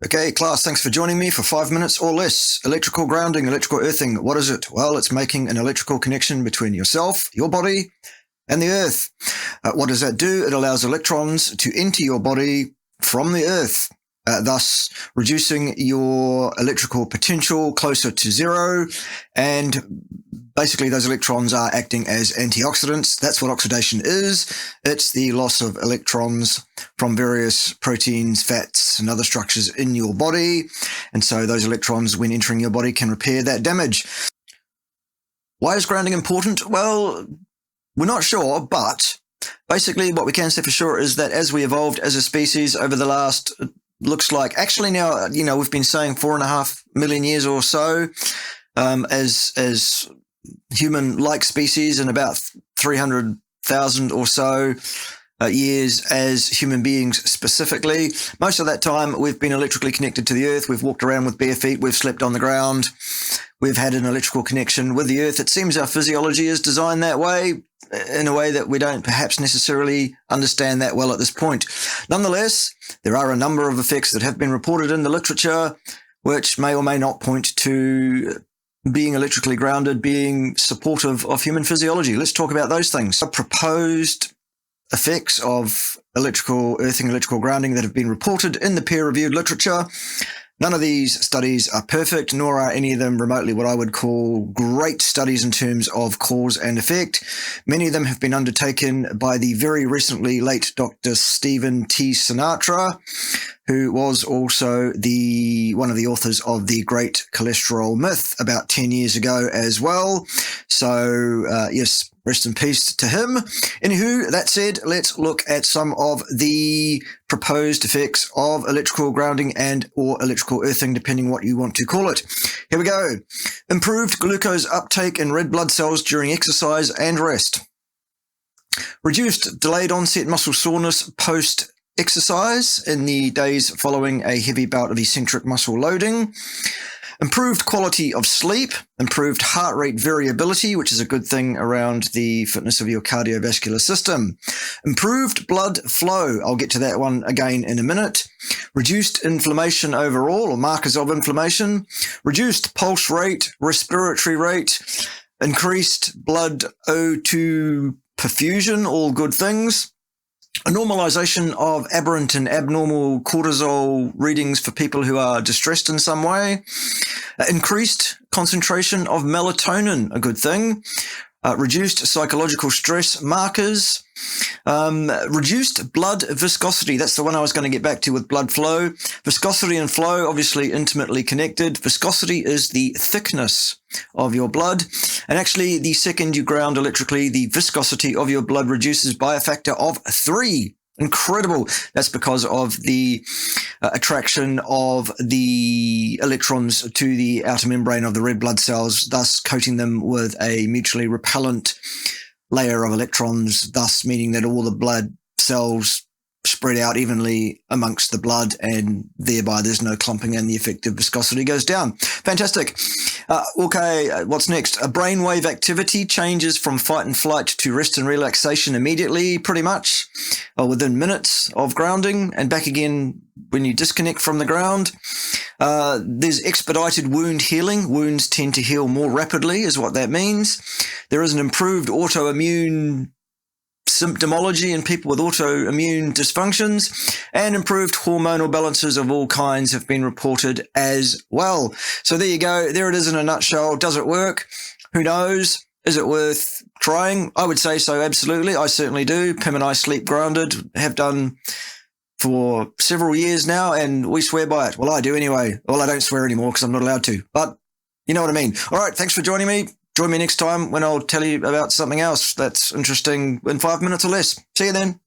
Okay, class, thanks for joining me for 5 minutes or less. Electrical grounding, electrical earthing. What is it? Well, it's making an electrical connection between yourself, your body, and the earth. What does that do? It allows electrons to enter your body from the earth, thus reducing your electrical potential closer to zero. And basically, those electrons are acting as antioxidants. That's what oxidation is. It's the loss of electrons from various proteins, fats, and other structures in your body. And so those electrons, when entering your body, can repair that damage. Why is grounding important? Well, we're not sure, but basically what we can say for sure is that as we evolved as a species over the last, looks like, actually now, we've been saying 4.5 million years or so, as human-like species, and about 300,000 or so years as human beings specifically. Most of that time, we've been electrically connected to the earth. We've walked around with bare feet. We've slept on the ground. We've had an electrical connection with the earth. It seems our physiology is designed that way, in a way that we don't perhaps necessarily understand that well at this point. Nonetheless, there are a number of effects that have been reported in the literature which may or may not point to being electrically grounded, being supportive of human physiology. Let's talk about those things. Proposed effects of electrical earthing, electrical grounding that have been reported in the peer-reviewed literature. None of these studies are perfect, nor are any of them remotely what I would call great studies in terms of cause and effect. Many of them have been undertaken by the very recently late Dr. Stephen T. Sinatra, who was also one of the authors of The Great Cholesterol Myth about 10 years ago as well. So, yes, rest in peace to him. Anywho, that said, let's look at some of the proposed effects of electrical grounding and or electrical earthing, depending what you want to call it. Here we go. Improved glucose uptake in red blood cells during exercise and rest. Reduced delayed onset muscle soreness post-exercise in the days following a heavy bout of eccentric muscle loading. Improved quality of sleep, improved heart rate variability, which is a good thing around the fitness of your cardiovascular system. Improved blood flow. I'll get to that one again in a minute. Reduced inflammation overall, or markers of inflammation. Reduced pulse rate, respiratory rate. Increased blood O2 perfusion, all good things. A normalization of aberrant and abnormal cortisol readings for people who are distressed in some way. Increased concentration of melatonin, a good thing. Reduced psychological stress markers. Reduced blood viscosity. That's the one I was going to get back to with blood flow. Viscosity and flow, obviously intimately connected. Viscosity is the thickness of your blood. And actually, the second you ground electrically, the viscosity of your blood reduces by a factor of 3. Incredible. That's because of the attraction of the electrons to the outer membrane of the red blood cells, thus coating them with a mutually repellent layer of electrons, thus meaning that all the blood cells spread out evenly amongst the blood, and thereby there's no clumping and the effective viscosity goes down. Fantastic. Okay, what's next? A brainwave activity changes from fight and flight to rest and relaxation immediately, pretty much, within minutes of grounding, and back again when you disconnect from the ground. There's expedited wound healing. Wounds tend to heal more rapidly, is what that means. There is an improved autoimmune symptomology in people with autoimmune dysfunctions, and improved hormonal balances of all kinds have been reported as well. So there you go. There it is in a nutshell. Does it work? Who knows? Is it worth trying? I would say so, absolutely. I certainly do. Pim and I sleep grounded, have done for several years now, and we swear by it. Well, I do anyway. Well, I don't swear anymore because I'm not allowed to, but you know what I mean. All right, thanks for joining me. Join me next time when I'll tell you about something else that's interesting in 5 minutes or less. See you then.